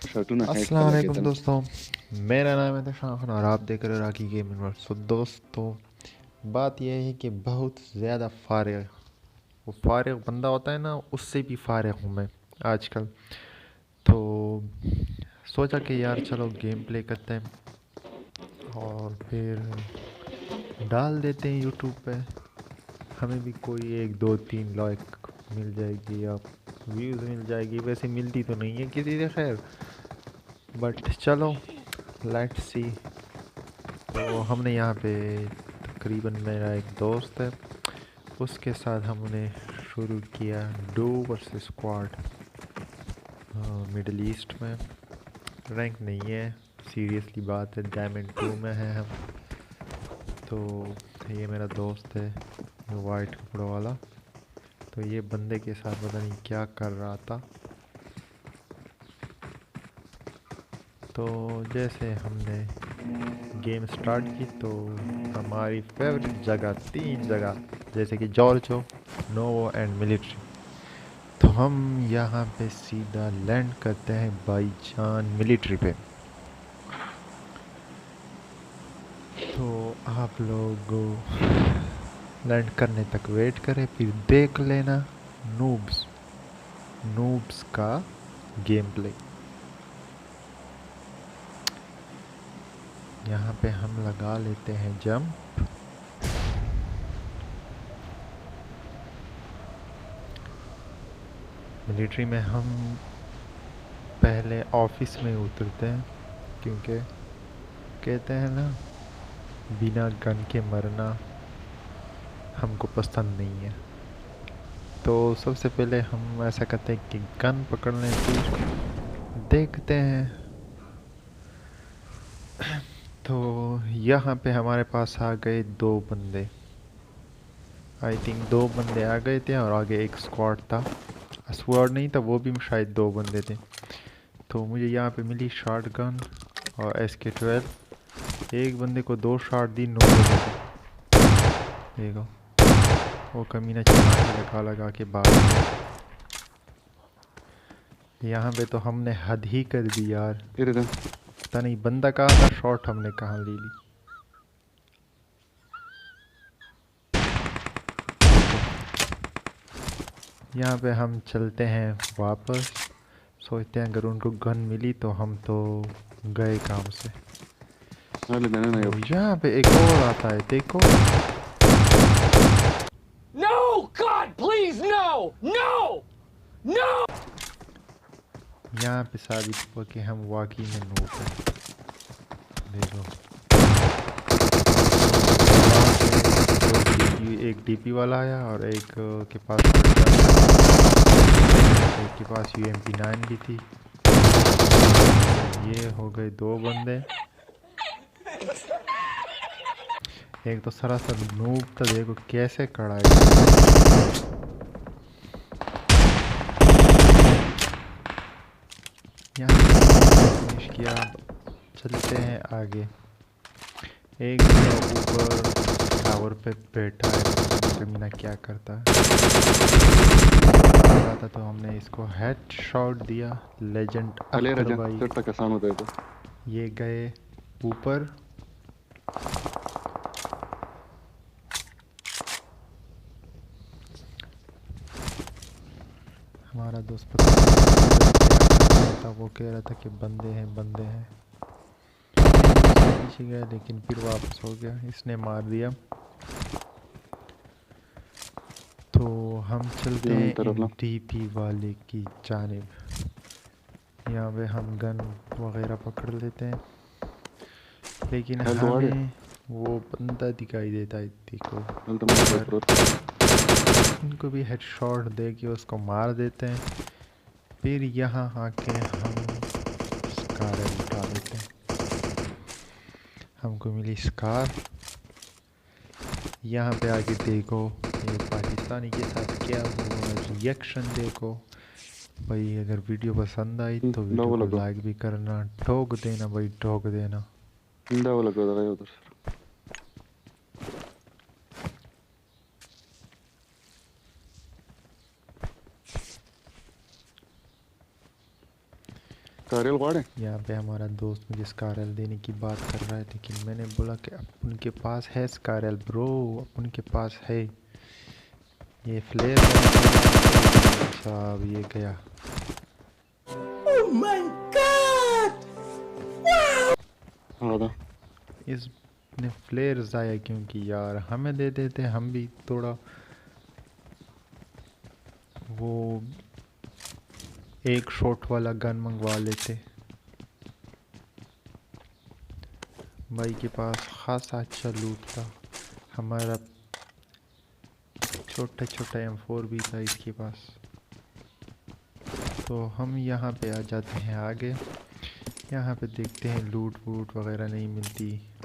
शर्टू ना हेड अस्सलाम कलर के वालेकुम तन। दोस्तों। मेरा नाम है तशान और आप देख रहे हो राकी गेमिंग वर्ल्ड। सो दोस्तों, बात यह है कि बहुत ज़्यादा फारिग, वो फारिग बंदा होता है ना, उससे भी फारिग हूँ मैं आजकल। तो सोचा कि यार चलो गेम प्ले करते हैं और फिर डाल देते हैं यूट्यूब पे। हमें भी कोई एक दो तीन लाइक मिल जाएगी या व्यूज़ मिल जाएगी। वैसे मिलती तो नहीं है किसी से, खैर, बट चलो लेट्स सी। तो हमने यहाँ पे तकरीबन, मेरा एक दोस्त है, उसके साथ हमने शुरू किया do versus squad middle east में। रैंक नहीं है, सीरियसली बात है, डायमंड 2 में है हम। तो ये मेरा दोस्त है, ये वाइट कपड़ों वाला। तो ये बंदे के साथ पता नहीं क्या कर रहा था। तो जैसे हमने गेम स्टार्ट की तो हमारी फेवरेट जगह, 3 जगह, जैसे कि जॉर्जो, नोवो एंड मिलिट्री। तो हम यहाँ पे सीधा लैंड करते हैं बाईजान मिलिट्री पे। तो आप लोग लैंड करने तक वेट करें, फिर देख लेना नूब्स नूब्स का गेम प्ले। यहाँ पे हम लगा लेते हैं जंप। मिलिट्री में हम पहले ऑफिस में उतरते हैं, क्योंकि कहते हैं ना, बिना गन के मरना हमको पसंद नहीं है। तो सबसे पहले हम ऐसा करते हैं कि गन पकड़ लें, फिर देखते हैं। तो यहाँ पे हमारे पास आ गए 2 बंदे। आई थिंक 2 बंदे आ गए थे और आगे एक स्क्वाड था। स्क्वाड नहीं था, वो भी शायद 2 बंदे थे। तो मुझे यहाँ पे मिली शॉट गन और SK-12। एक बंदे को 2 शॉट दी, 9 हो गए। देखो, वो कमीना चला के लगा लगा के भाग गया। यहाँ पे तो हमने हद ही कर दी यार। इधर पता नहीं बंदा कहाँ था, शॉट हमने कहाँ ले ली। यहाँ पे हम चलते हैं वापस। सोचते हैं अगर उनको गन मिली तो हम तो गए काम से। अरे देने ना तो यार। यहाँ पे एक और आता है, देखो। No! God, please, no! No! No! यहाँ पे साबित हुआ कि हम वाकई में नूब हैं। देखो, एक डीपी वाला आया और एक के पास shotgun था, एक के पास UMP9 भी थी। ये हो गए 2 बंदे। एक तो सरासर नूब था, देखो कैसे खड़ा है। यहाँ फिनिश किया, चलते हैं आगे। एक बंदा ऊपर टावर पे बैठा है, कमीना क्या करता है। आ रहा था तो हमने इसको हेड शॉट दिया। लेजेंड अले अख्तर राजा भाई, फिर तक आसान होता है तो। ये गए ऊपर। हमारा दोस्त पता नहीं क्या कर रहा था, वो कह रहा था कि बंदे हैं बंदे हैं। पीछे गया लेकिन फिर वापस हो गया, इसने मार दिया। तो हम चलते ये हैं तरफ इन ला। डीपी वाले की जानिब। यहाँ पे हम गन वगैरह पकड़ लेते हैं, लेकिन हेल्थ वार्ड है। हमें वो बंदा दिखाई देता है, देखो हेल्थ मार ऊपर। पर। इनको भी हेडशॉट दे के उसको मार देते हैं। फिर यहाँ आके हम स्कार उठा लेते हैं। हमको मिली स्कार। यहाँ पे आके देखो ये पाकिस्तानी के साथ क्या हुआ, रिएक्शन देखो। भाई अगर वीडियो पसंद आई तो वीडियो दवा को लगा। लाइक भी करना, ठोक देना भाई, ठोक देना। दवा लगा उधर उधर। कारियल वाड़े यहाँ पे हमारा दोस्त मुझे स्कारल देने की बात कर रहा है, लेकिन मैंने बोला कि अब उनके पास है स्कारल ब्रो, अब उनके पास है ये फ्लेयर। अच्छा अब ये गया। आधा इसने फ्लेयर ज़ाया क्योंकि यार हमें दे देते, हम भी थोड़ा वो एक शॉट वाला गन मंगवा लेते। भाई के पास खासा अच्छा लूट था, हमारा छोटा छोटा M4 भी था इसके पास। तो हम यहाँ पे आ जाते हैं आगे, यहाँ पे देखते हैं लूट वूट वगैरह नहीं मिलती।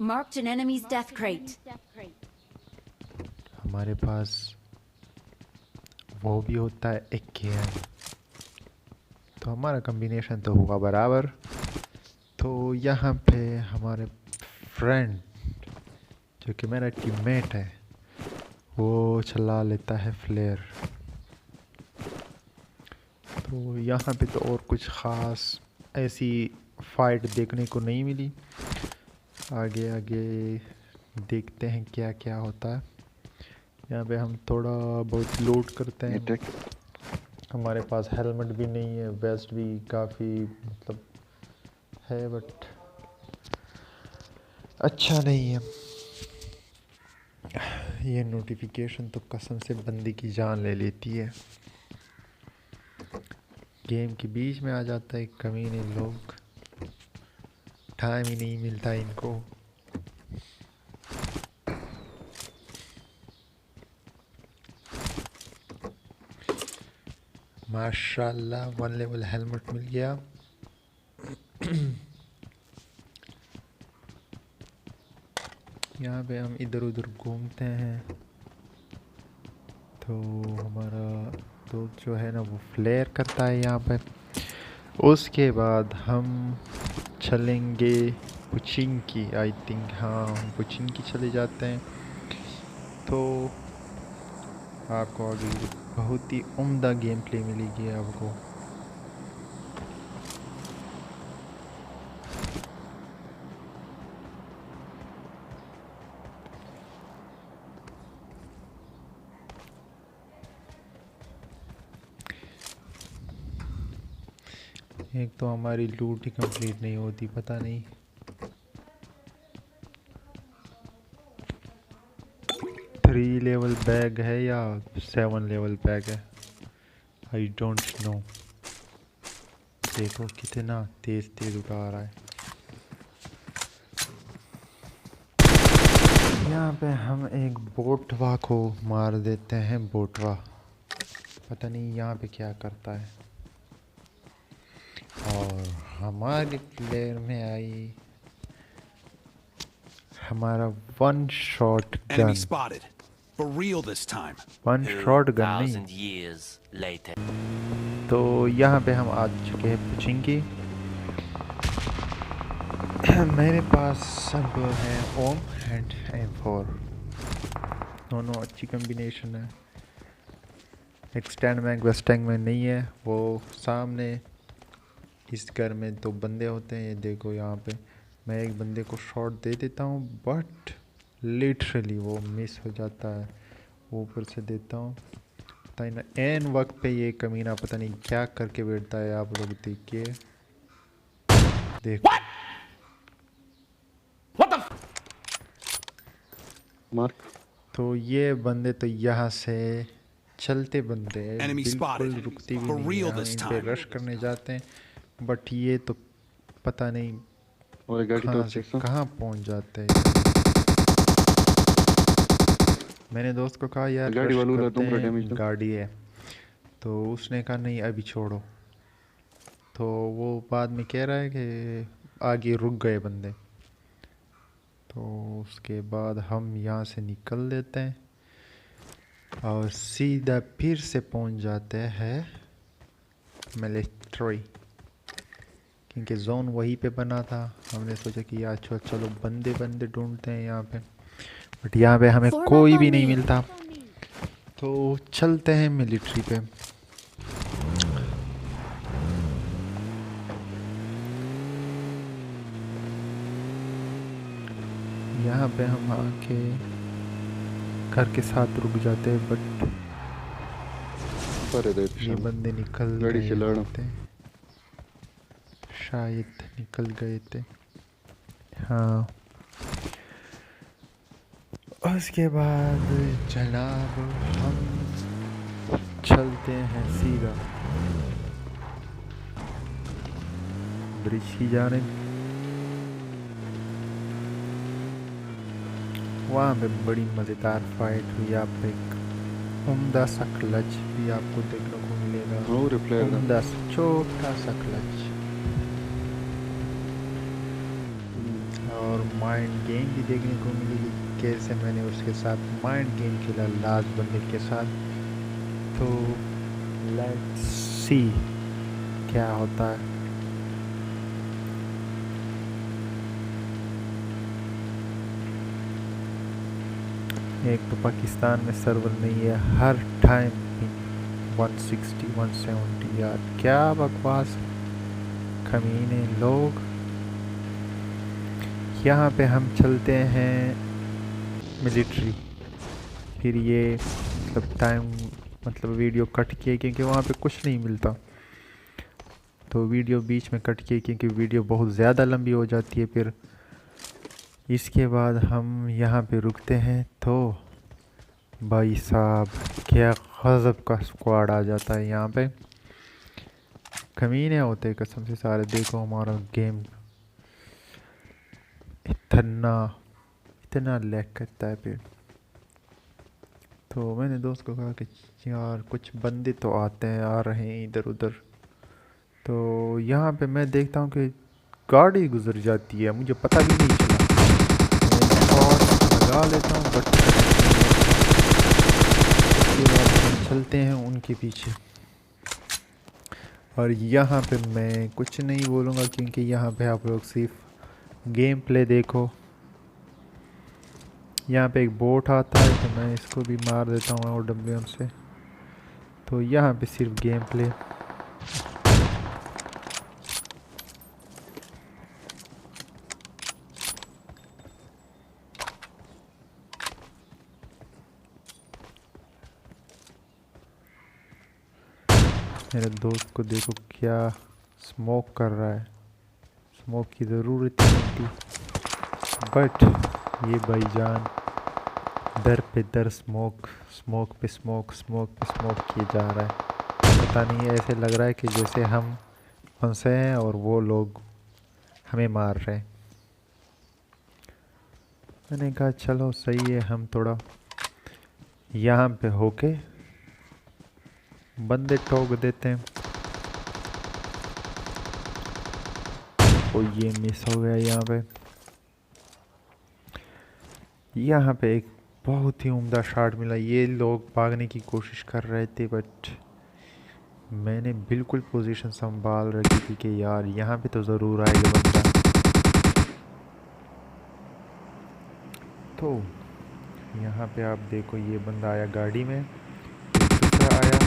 Marked an enemy's death crate. हमारे पास वो भी होता है एक KM, तो हमारा कॉम्बिनेशन तो हुआ बराबर। तो यहाँ पे हमारे फ्रेंड जो कि मेरा टीममेट है वो चला लेता है फ्लेयर। तो यहाँ पे तो और कुछ ख़ास ऐसी फाइट देखने को नहीं मिली। आगे आगे देखते हैं क्या क्या होता है। यहाँ पे हम थोड़ा बहुत लूट करते हैं। टेक हमारे पास हेलमेट भी नहीं है, वेस्ट भी काफ़ी मतलब है बट अच्छा नहीं है। ये नोटिफिकेशन तो कसम से बंदी की जान ले लेती है। गेम के बीच में आ जाता है कमीने लोग, टाइम ही नहीं मिलता इनको। माशाल्लाह 1 लेवल हेलमेट मिल गया। यहाँ पे हम इधर उधर घूमते हैं तो हमारा दोस्त जो है ना वो फ्लेयर करता है यहाँ पे। उसके बाद हम चलेंगे पुचिंकी, आई थिंक हाँ हम पुचिंकी चले जाते हैं। तो आपको आगे बहुत ही उम्दा गेम प्ले मिलेगी आपको। एक तो हमारी लूट ही कंप्लीट नहीं होती, पता नहीं। थ्री लेवल बैग है या 7 लेवल बैग है, आई डोंट नो। देखो कितना तेज तेज उठा रहा है। यहाँ पे हम एक बोटवा को मार देते हैं। बोटवा पता नहीं यहाँ पे क्या करता है। और हमारे प्लेयर में आई हमारा 1 shot gun. Enemy spotted. For real this time. 1 shot gun नहीं। 2,000 years later. तो यहाँ पे हम आ चुके हैं पुचिंकी। मेरे पास सब है ओम एंड M4, दोनों अच्छी कॉम्बिनेशन है। एक्सटेंड में वेस्टेंग में नहीं है। वो सामने इस घर में 2 बंदे होते हैं, ये देखो यहाँ पे। मैं एक बंदे को शॉट दे देता हूँ बट लिटरली वो मिस हो जाता है। ऊपर से देता हूँ पता ना एन वक्त पे ये कमीना पता नहीं क्या करके बैठता है। आप लोग देखिए, देखो मार्क तो ये बंदे तो यहाँ से चलते बंदे हैं, Enemy बिल्कुल spotted. रुकती भी For नहीं real है। this इन पे time. रश करने जाते हैं बट ये तो पता नहीं और गाड़ी तो कहाँ से अच्छी कहाँ पहुँच जाते हैं। मैंने दोस्त को कहा यार गाड़ी रश वालों ने करते तुमको हैं, डैमेज दो। गाड़ी है। तो उसने कहा नहीं अभी छोड़ो। तो वो बाद में कह रहा है कि आगे रुक गए बंदे। तो उसके बाद हम यहाँ से निकल लेते हैं और सीधा फिर से पहुँच जाते हैं मिलिट्री, क्योंकि जोन वहीं पे बना था। हमने सोचा कि यार चलो बंदे ढूंढते हैं यहाँ पे, बट यहाँ पे हमें कोई भी नहीं मिलता। तो चलते हैं मिलिट्री पे। यहाँ पे हम आके घर के साथ रुक जाते हैं, बट पर ये बंदे निकल गाड़ी गए चलाना। होते, शायद निकल गए थे। हाँ, उसके बाद जनाब हम चलते हैं सीधा ब्रिज की जानिब। वहाँ पे बड़ी मज़ेदार फाइट हुई। आप एक उम्दा सा क्लच भी आपको देखने को मिलेगा, और रिप्लाई ना उम्दा सा छोटा सा क्लच, और माइंड गेम भी देखने को मिलेगी, कैसे मैंने उसके साथ माइंड गेम खेला लास्ट बंदे के साथ। तो लेट्स सी क्या होता है। एक तो पाकिस्तान में सर्वर नहीं है, हर टाइम 160 170 यार, क्या बकवास कमीने लोग। यहाँ पे हम चलते हैं मिलिट्री, फिर ये मतलब टाइम मतलब वीडियो कट किए क्योंकि वहाँ पे कुछ नहीं मिलता, तो वीडियो बीच में कट किए क्योंकि वीडियो बहुत ज़्यादा लंबी हो जाती है। फिर इसके बाद हम यहाँ पे रुकते हैं, तो भाई साहब क्या गज़ब का स्क्वाड आ जाता है यहाँ पे, कमीने होते कसम से सारे। देखो हमारा गेम इतना इतना लैग करता है। फिर तो मैंने दोस्त को कहा कि यार कुछ बंदे तो आते हैं, आ रहे हैं इधर उधर। तो यहाँ पे मैं देखता हूँ कि गाड़ी गुजर जाती है, मुझे पता भी नहीं चला। मैं शॉट लगा लेता हूँ बट उसके बाद हम चलते हैं उनके पीछे। और यहाँ पे मैं कुछ नहीं बोलूँगा क्योंकि यहाँ पे आप लोग सिर्फ गेम प्ले देखो। यहाँ पे एक बोट आता है तो मैं इसको भी मार देता हूँ OWM से। तो यहाँ पे सिर्फ गेम प्ले। मेरे दोस्त को देखो क्या स्मोक कर रहा है, स्मोक की ज़रूरत नहीं थी, बट ये भाईजान दर पे दर स्मोक स्मोक पे स्मोक स्मोक पे स्मोक किए जा रहा है। पता नहीं, ऐसे लग रहा है कि जैसे हम फंसे हैं और वो लोग हमें मार रहे हैं। मैंने कहा चलो सही है, हम थोड़ा यहाँ पे होके बंदे ठोक देते हैं। ओ ये मिस हो गया यहाँ पे एक बहुत ही उम्दा शॉट मिला। ये लोग भागने की कोशिश कर रहे थे बट मैंने बिल्कुल पोजीशन संभाल रखी थी कि यार यहाँ पे तो ज़रूर आएगा बंदा। तो यहाँ पे आप देखो ये बंदा आया गाड़ी में, दूसरा आया।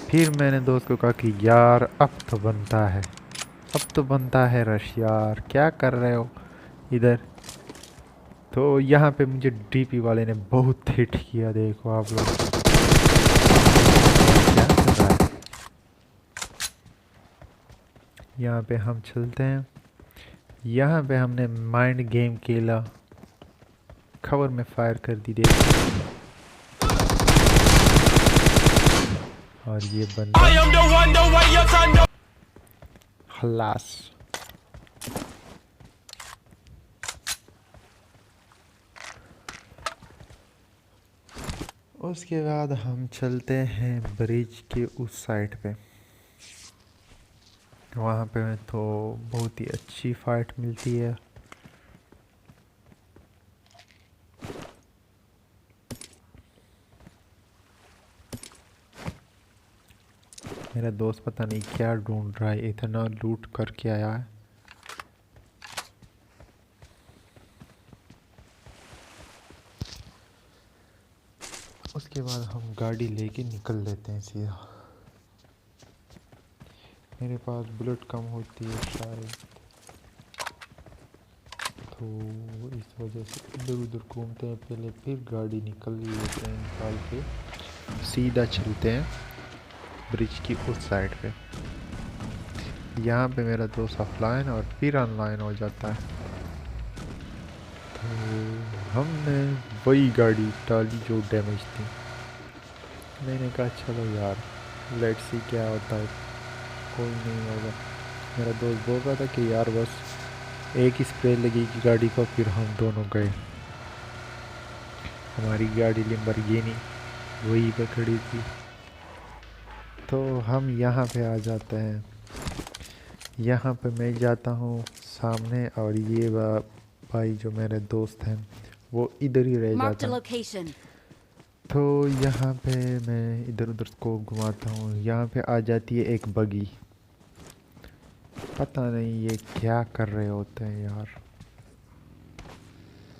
फिर मैंने दोस्त को कहा कि यार अब तो बनता है, अब तो बनता है रश यार, क्या कर रहे हो इधर। तो यहाँ पे मुझे डीपी वाले ने बहुत हिट किया। देखो आप लोग क्या कर रहा है। यहाँ पे हम चलते हैं, यहाँ पे हमने माइंड गेम खेला, खबर में फायर कर दी। देखो और ये बंदा खलास। उसके बाद हम चलते हैं ब्रिज के उस साइड पे। वहाँ पे तो बहुत ही अच्छी फाइट मिलती है। मेरा दोस्त पता नहीं क्या ढूंढ रहा है, इतना लूट करके आया है। उसके बाद हम गाड़ी लेके निकल लेते हैं सीधा। मेरे पास बुलेट कम होती है शायद, तो इस वजह से इधर उधर घूमते हैं पहले, फिर गाड़ी निकल लेते हैं, निकाल के सीधा चलते हैं ब्रिज की उस साइड पे। यहाँ पे मेरा दोस्त ऑफलाइन और फिर ऑनलाइन हो जाता है। तो हमने वही गाड़ी डाली जो डैमेज थी। मैंने कहा चलो यार लेट्स सी क्या होता है, कोई नहीं होगा। मेरा दोस्त बोल रहा था कि यार बस एक ही स्प्रे लगेगी गाड़ी को, फिर हम दोनों गए। हमारी गाड़ी लैम्बोर्गिनी वहीं पे खड़ी थी। तो हम यहाँ पे आ जाते हैं। यहाँ पे मैं जाता हूँ सामने और ये भाई जो मेरे दोस्त हैं वो इधर ही रह Marked जाता a है। location. तो यहाँ पे मैं इधर उधर को घुमाता हूँ। यहाँ पे आ जाती है एक बगी। पता नहीं ये क्या कर रहे होते हैं यार।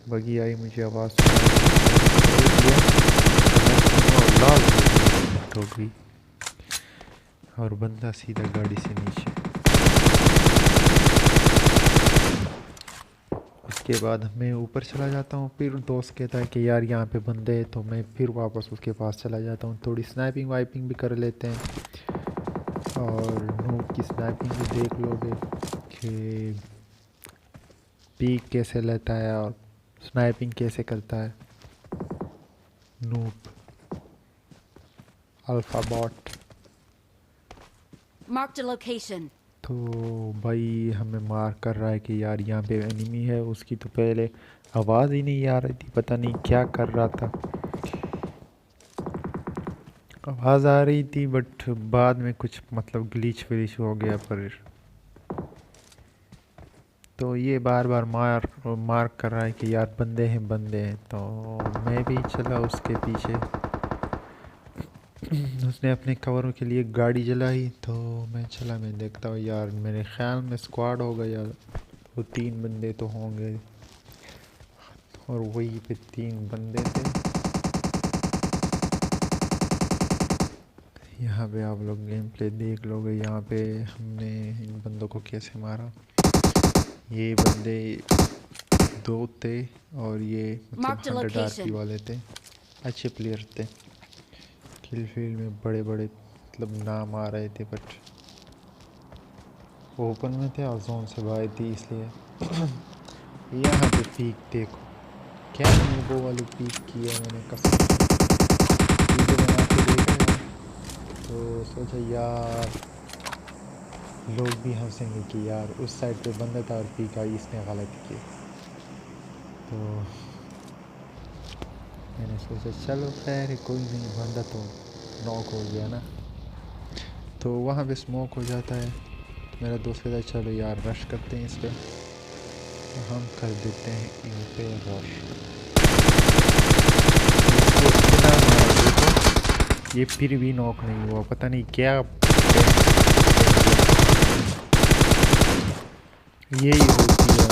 बगी आई, मुझे आवाज़ ठोक गई और बंदा सीधा गाड़ी से नीचे। उसके बाद मैं ऊपर चला जाता हूँ। फिर दोस्त कहता है कि यार यहाँ पे बंदे हैं, तो मैं फिर वापस उसके पास चला जाता हूँ। थोड़ी स्नाइपिंग वाइपिंग भी कर लेते हैं और नूब की स्नाइपिंग भी देख लोगे कि पीक कैसे लेता है और स्नाइपिंग कैसे करता है noob alpha bot. Marked a location. तो भाई हमें मार कर रहा है कि यार यहाँ पे एनिमी है। उसकी तो पहले आवाज़ ही नहीं आ रही थी, पता नहीं क्या कर रहा था। आवाज़ आ रही थी बट बाद में कुछ मतलब ग्लिच विलिच हो गया। पर तो ये बार बार मार कर रहा है कि यार बंदे हैं बंदे हैं। तो मैं भी चला उसके पीछे। उसने अपने कवर के लिए गाड़ी जलाई, तो मैं चला, मैं देखता हूँ यार मेरे ख्याल में स्क्वाड होगा यार, वो 3 बंदे तो होंगे और वही पे 3 बंदे थे। यहाँ पे आप लोग गेम प्ले देख लोगे। यहाँ पे हमने इन बंदों को कैसे मारा। ये बंदे 2 थे और ये मतलब 100 आरपी वाले थे, अच्छे प्लेयर थे। किल फील्ड में बड़े बड़े मतलब नाम आ रहे थे बट ओपन में थे और जोन से बाहर थी, इसलिए यहाँ पे पीक देखो क्या मैंने वो वाली पीक की है। मैंने कसम वीडियो बना के देखा तो सोचा यार लोग भी हंसेंगे कि यार उस साइड पे बंदा था और पीक आई, इसने गलत किया। तो मैंने सोचा चलो खैर कोई नहीं, बंदा तो नॉक हो गया ना। तो वहाँ पे स्मोक हो जाता है। तो मेरा दोस्त कहता है चलो यार रश करते हैं इस पर। तो हम कर देते हैं इन पे रश। ये फिर भी नॉक नहीं हुआ, पता नहीं क्या। यही होती है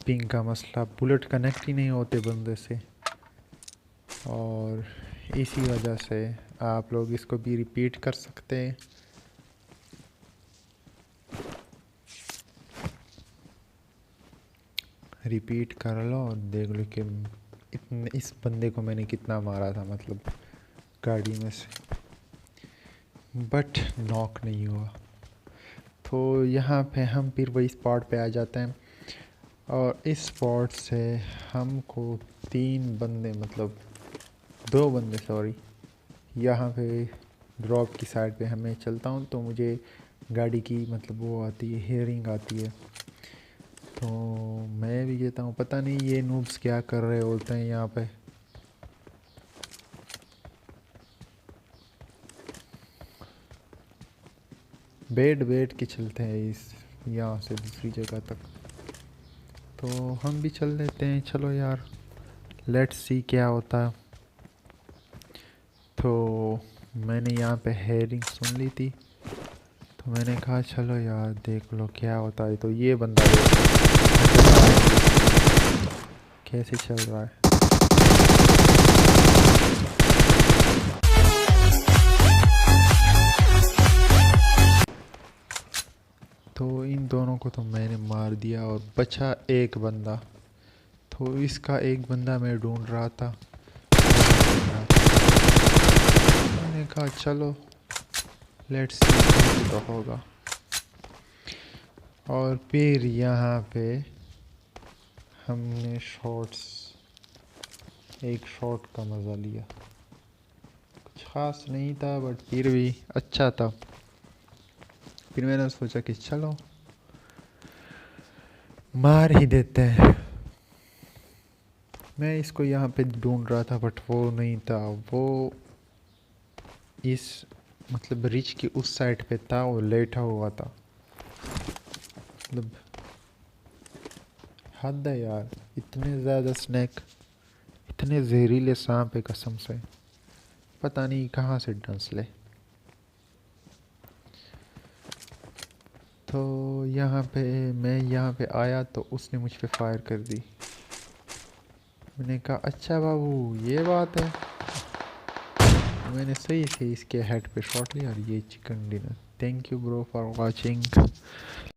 पिंग का मसला, बुलेट कनेक्ट ही नहीं होते बंदे से, और इसी वजह से आप लोग इसको भी रिपीट कर सकते हैं। रिपीट कर लो और देख लो कि इस बंदे को मैंने कितना मारा था मतलब गाड़ी में से, बट नॉक नहीं हुआ। तो यहाँ पे हम फिर वही स्पॉट पे आ जाते हैं और इस स्पॉट से हमको 3 बंदे मतलब 2 बंदे सॉरी यहाँ पे ड्रॉप की साइड पे हमें चलता हूँ तो मुझे गाड़ी की मतलब वो आती है, हेयरिंग आती है। तो मैं भी कहता हूँ पता नहीं ये नूब्स क्या कर रहे होते हैं यहाँ पे। बैठ के चलते हैं इस यहाँ से दूसरी जगह तक। तो हम भी चल देते हैं, चलो यार लेट्स सी क्या होता है। तो मैंने यहाँ पे हेयरिंग सुन ली थी तो मैंने कहा चलो यार देख लो क्या होता है। तो ये बंदा कैसे चल रहा है। तो इन दोनों को तो मैंने मार दिया और बचा एक बंदा। तो इसका एक बंदा मैं ढूंढ रहा था। मैंने कहा चलो लेट्स सी तो होगा। और फिर यहाँ पे हमने एक शॉट का मज़ा लिया। कुछ ख़ास नहीं था बट फिर भी अच्छा था। फिर मैंने सोचा कि चलो मार ही देते हैं। मैं इसको यहाँ पे ढूंढ रहा था बट वो नहीं था। वो इस मतलब रिच की उस साइड पे था, वो लेटा हुआ था। मतलब हद है यार, इतने ज़्यादा स्नैक, इतने जहरीले सांप है कसम से, पता नहीं कहाँ से डंसले। तो मैं यहाँ पे आया तो उसने मुझ पे फायर कर दी। मैंने कहा अच्छा बाबू ये बात है। मैंने सही से इसके हेड पे शॉट लिया और ये chicken dinner. Thank you bro for watching.